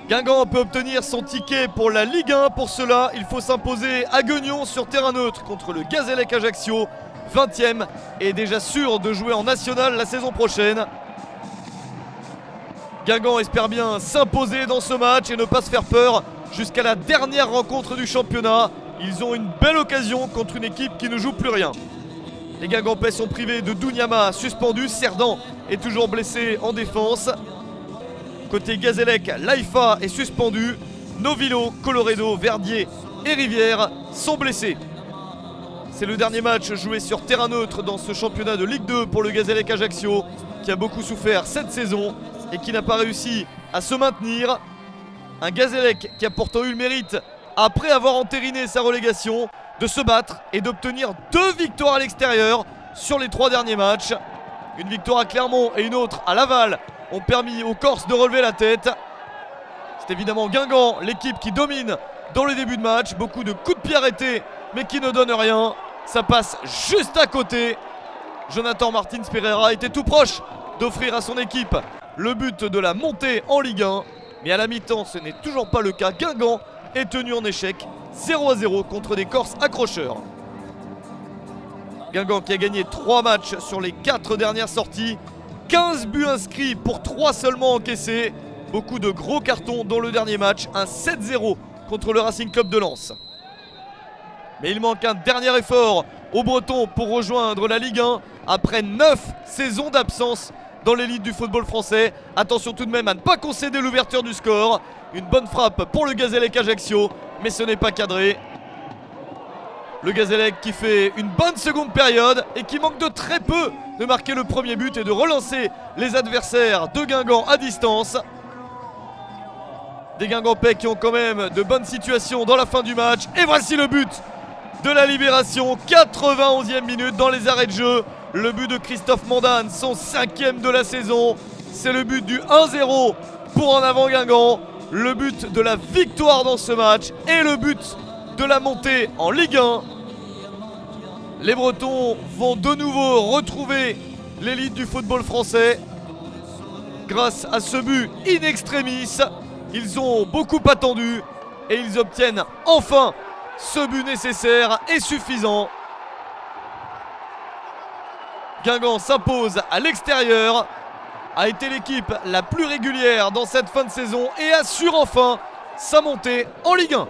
Guingamp peut obtenir son ticket pour la Ligue 1. Pour cela, il faut s'imposer à Gueugnon sur terrain neutre contre le Gazélec Ajaccio, 20e, et déjà sûr de jouer en national la saison prochaine. Guingamp espère bien s'imposer dans ce match et ne pas se faire peur jusqu'à la dernière rencontre du championnat. Ils ont une belle occasion contre une équipe qui ne joue plus rien. Les Guingampais sont privés de Dougnama, suspendu. Cerdan est toujours blessé en défense. Côté Gazélec, Laifa est suspendu. Novillo, Coloredo, Verdier et Rivière sont blessés. C'est le dernier match joué sur terrain neutre dans ce championnat de Ligue 2 pour le Gazélec Ajaccio, qui a beaucoup souffert cette saison et qui n'a pas réussi à se maintenir. Un Gazélec qui a pourtant eu le mérite, après avoir entériné sa relégation, de se battre et d'obtenir 2 victoires à l'extérieur sur les 3 derniers matchs. Une victoire à Clermont et une autre à Laval ont permis aux Corses de relever la tête. C'est évidemment Guingamp, l'équipe qui domine dans le début de match. Beaucoup de coups de pied arrêtés, mais qui ne donnent rien. Ça passe juste à côté. Jonathan Martins Pereira était tout proche d'offrir à son équipe le but de la montée en Ligue 1. Mais à la mi-temps, ce n'est toujours pas le cas. Guingamp est tenu en échec 0-0 contre des Corses accrocheurs. Guingamp qui a gagné 3 matchs sur les 4 dernières sorties. 15 buts inscrits pour 3 seulement encaissés. Beaucoup de gros cartons dans le dernier match. Un 7-0 contre le Racing Club de Lens. Mais il manque un dernier effort aux Bretons pour rejoindre la Ligue 1 après 9 saisons d'absence dans l'élite du football français. Attention tout de même à ne pas concéder l'ouverture du score. Une bonne frappe pour le Gazélec Ajaccio, mais ce n'est pas cadré. Le Gazélec qui fait une bonne seconde période et qui manque de très peu de marquer le premier but et de relancer les adversaires de Guingamp à distance. Des Guingampais qui ont quand même de bonnes situations dans la fin du match. Et voici le but de la Libération, 91e minute dans les arrêts de jeu. Le but de Christophe Mandane, son 5e de la saison. C'est le but du 1-0 pour En Avant Guingamp. Le but de la victoire dans ce match et le but de la montée en Ligue 1. Les Bretons vont de nouveau retrouver l'élite du football français. Grâce à ce but in extremis, ils ont beaucoup attendu et ils obtiennent enfin ce but nécessaire et suffisant. Guingamp s'impose à l'extérieur, a été l'équipe la plus régulière dans cette fin de saison et assure enfin sa montée en Ligue 1.